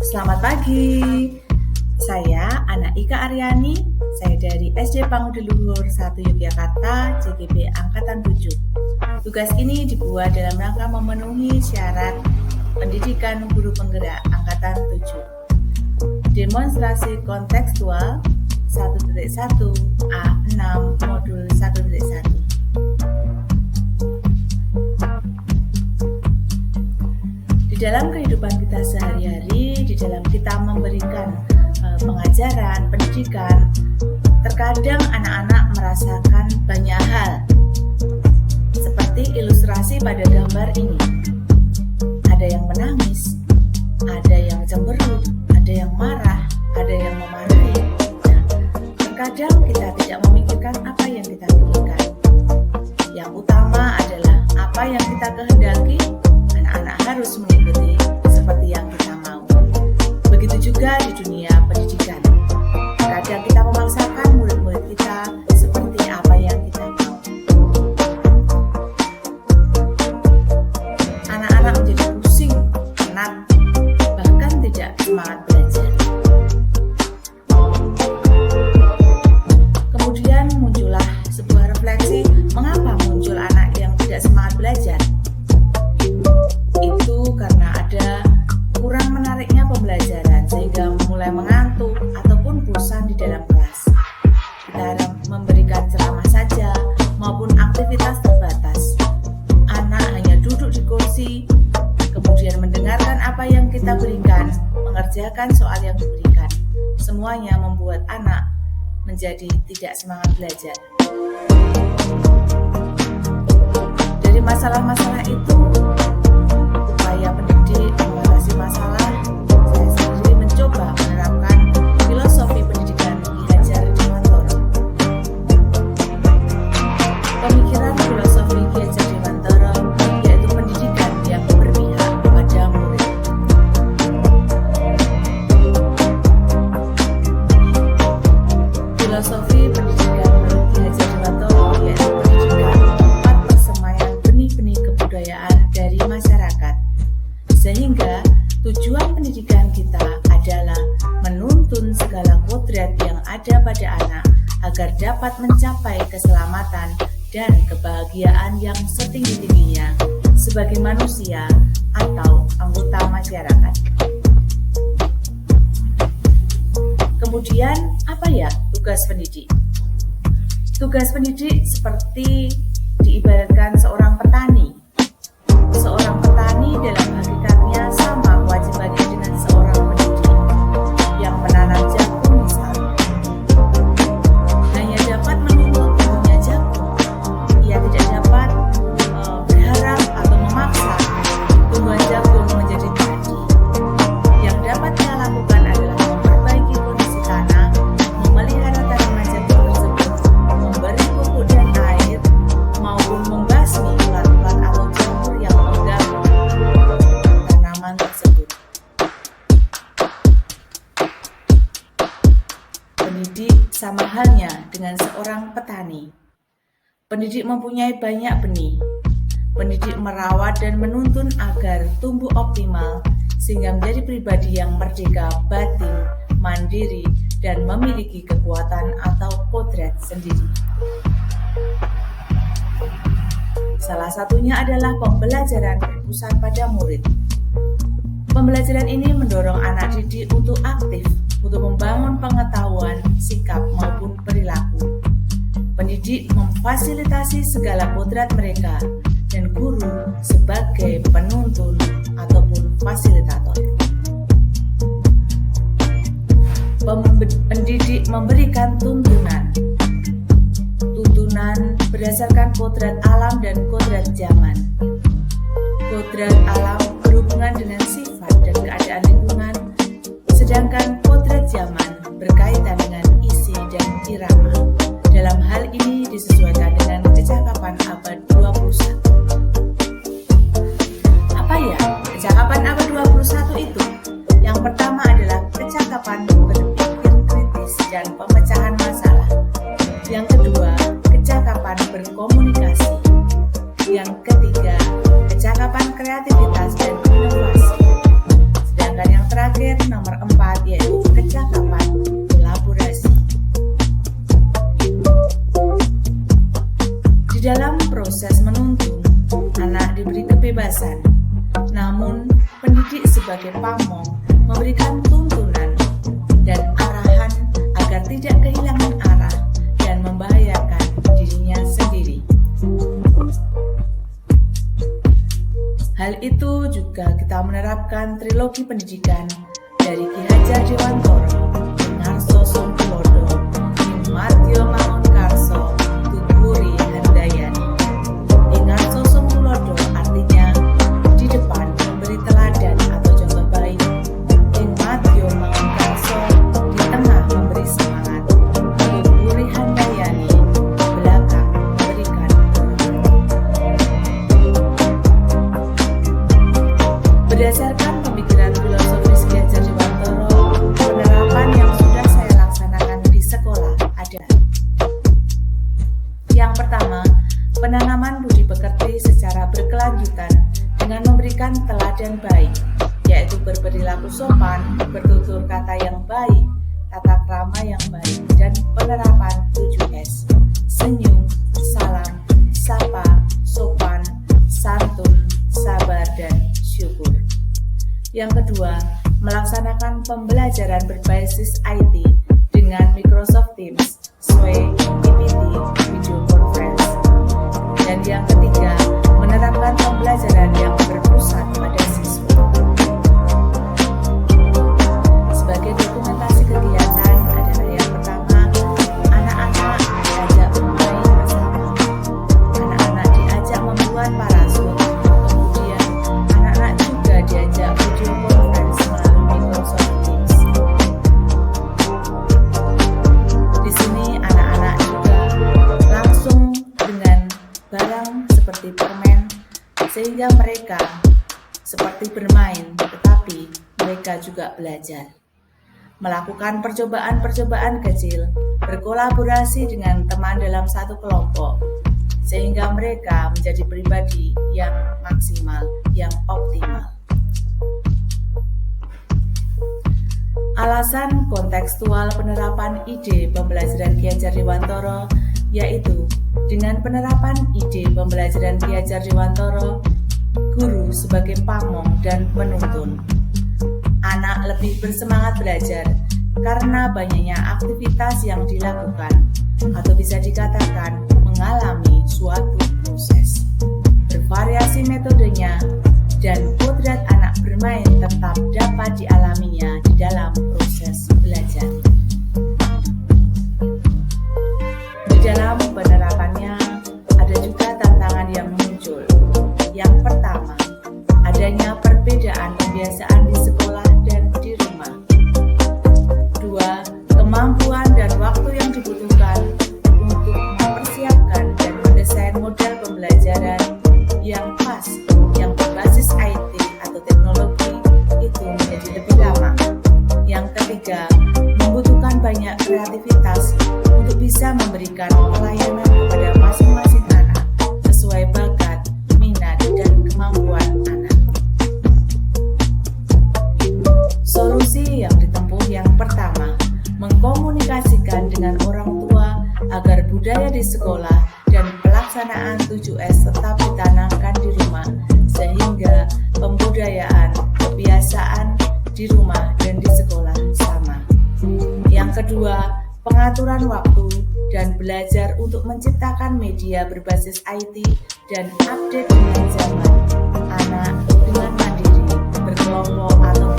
Selamat pagi, saya Ana Ika Aryani, saya dari SD Pangudi Luhur 1 Yogyakarta, JGB Angkatan 7. Tugas ini dibuat dalam rangka memenuhi syarat pendidikan guru penggerak Angkatan 7. Demonstrasi kontekstual 1.1 A6 modul 1.1. Di dalam kehidupan kita sehari-hari, di dalam kita memberikan pengajaran, pendidikan, terkadang anak-anak merasakan banyak hal. Seperti ilustrasi pada gambar ini. Ada yang menangis, ada yang cemberut, ada yang marah, ada yang memarahi. Nah, terkadang kita tidak memikirkan apa yang kita pikirkan. Yang utama adalah apa yang kita kehendaki, anak-anak harus mengikuti seperti yang kita mau. Begitu juga di dunia pendidikan. Kadang kita memaksakan murid-murid kita seperti apa yang kita mau. Anak-anak menjadi pusing, penat, bahkan tidak semangat belajar. Kemudian muncullah sebuah refleksi, mengapa muncul anak yang tidak semangat belajar? Itu karena ada kurang menariknya pembelajaran sehingga mulai mengantuk ataupun bosan di dalam kelas. Kita memberikan ceramah saja maupun aktivitas terbatas. Anak hanya duduk di kursi, kemudian mendengarkan apa yang kita berikan, mengerjakan soal yang diberikan. Semuanya membuat anak menjadi tidak semangat belajar. Dari masalah-masalah itu, upaya pendidik mengatasi masalah, saya sendiri mencoba menerapkan filosofi pendidikan Ki Hajar Dewantara. Pemikiran filosofi Ki Hajar Dewantara yaitu pendidikan yang berpihak pada murid. Filosofi pendidikan menurut Ki Hajar Dewantara yaitu pendidikan tempat persemaian benih-benih kebudayaan dari masyarakat. Sehingga tujuan pendidikan kita adalah menuntun segala kodrat yang ada pada anak agar dapat mencapai keselamatan dan kebahagiaan yang setinggi-tingginya sebagai manusia atau anggota masyarakat. Kemudian, apa ya tugas pendidik? Tugas pendidik seperti diibaratkan seorang petani. Seorang petani dalam hakikatnya sama kewajibannya dengan seorang pendidik yang menanam jagung misalnya. Hanya dapat menuntut tumbuhnya jagung. Ia tidak dapat berharap atau memaksa tumbuhan jagung menjadi padi. Yang dapat dia lakukan adalah memperbaiki kondisi tanah, memelihara tanaman jagung tersebut, memberi pupuk dan air, maupun membasmi ulat-ulat atau jamur yang mengganggu tanaman tersebut. Pendidik sama halnya dengan seorang petani. Pendidik mempunyai banyak benih. Pendidik merawat dan menuntun agar tumbuh optimal sehingga menjadi pribadi yang merdeka batin, mandiri, dan memiliki kekuatan atau kodrat sendiri. Salah satunya adalah pembelajaran berpusat pada murid. Pembelajaran ini mendorong anak didik untuk aktif, untuk membangun pengetahuan, sikap, maupun perilaku. Pendidik memfasilitasi segala kodrat mereka, dan guru sebagai penuntun ataupun fasilitator. Pendidik memberikan tuntunan berdasarkan kodrat alam dan kodrat zaman. Kodrat alam berhubungan dengan sifat dan keadaan lingkungan, sedangkan kodrat zaman berkaitan dengan isi dan irama. Dalam hal ini disesuaikan dengan kecakapan abad 21. Apa ya kecakapan abad 21 itu? Yang pertama adalah kecakapan berpikir kritis dan pemecahan masalah. Yang kedua, kecakapan berkomunikasi. Yang ketiga, kecakapan kreativitas dan inovasi. sebagai pamong memberikan tuntunan dan arahan agar tidak kehilangan arah dan membahayakan dirinya sendiri. Hal itu juga kita menerapkan trilogi pendidikan dari Ki Hajar Dewantoro, Ngarso Songkulodo, Martio Mangunkarso, Tuturi Handayani. Ngarso Songkulodo artinya di depan memberi teladan atau contoh baik. Martio Mangunkarso di tengah memberi semangat. Tuturi Handayani belakang memberikan dorongan. Berdasarkan pemikiran filosofis Ki Hajar Dewantoro, penerapan yang sudah saya laksanakan di sekolah adalah: yang pertama, penanaman budi pekerti secara berkelanjutan dengan memberikan teladan baik, yaitu berperilaku sopan, bertutur kata yang baik, tata krama yang baik, dan penerapan 7S: senyum, salam, sapa, sopan, santun, sabar, dan syukur. Yang kedua, melaksanakan pembelajaran berbasis IT dengan Microsoft Teams, Sway, PPT, video conference. Dan yang ketiga, menerapkan pembelajaran yang berpusat pada siswa. Sebagai dokumentasi kegiatan adalah yang pertama, anak-anak diajak bermain bersama. Anak-anak diajak membuat parasut. Kemudian, anak-anak juga diajak video conference melalui Microsoft Teams. Di sini anak-anak juga langsung dengan barang seperti permen, sehingga mereka seperti bermain, tetapi mereka juga belajar. Melakukan percobaan-percobaan kecil, berkolaborasi dengan teman dalam satu kelompok, sehingga mereka menjadi pribadi yang maksimal, yang optimal. Alasan kontekstual penerapan ide pembelajaran Ki Hajar Dewantoro yaitu dengan penerapan ide pembelajaran Ki Hajar Dewantoro, guru sebagai pamong dan penuntun. Anak lebih bersemangat belajar karena banyaknya aktivitas yang dilakukan, atau bisa dikatakan mengalami suatu proses. Bervariasi metodenya dan kodrat anak bermain tetap dapat dialaminya di dalam proses belajar. Di dalam penerapannya ada juga tantangan yang muncul. Yang pertama, adanya perbedaan kebiasaan di sekolah dan di rumah. Dua, kemampuan dan waktu yang dibutuhkan untuk mempersiapkan dan mendesain model pembelajaran yang pas, yang berbasis IT atau teknologi itu menjadi lebih lama. Yang ketiga, membutuhkan banyak kreativitas untuk bisa memberikan pelayanan kepada masing-masing anak sesuai bakat, minat, dan kemampuan anak. Solusi yang ditempuh yang pertama, mengkomunikasikan dengan orang tua agar budaya di sekolah dan pelaksanaan 7S tetap ditanamkan di rumah, sehingga pembudayaan, kebiasaan di rumah dan di sekolah sama. Yang kedua, pengaturan waktu dan belajar untuk menciptakan media berbasis IT dan update dengan zaman. Anak dengan mandiri, berkelompok atau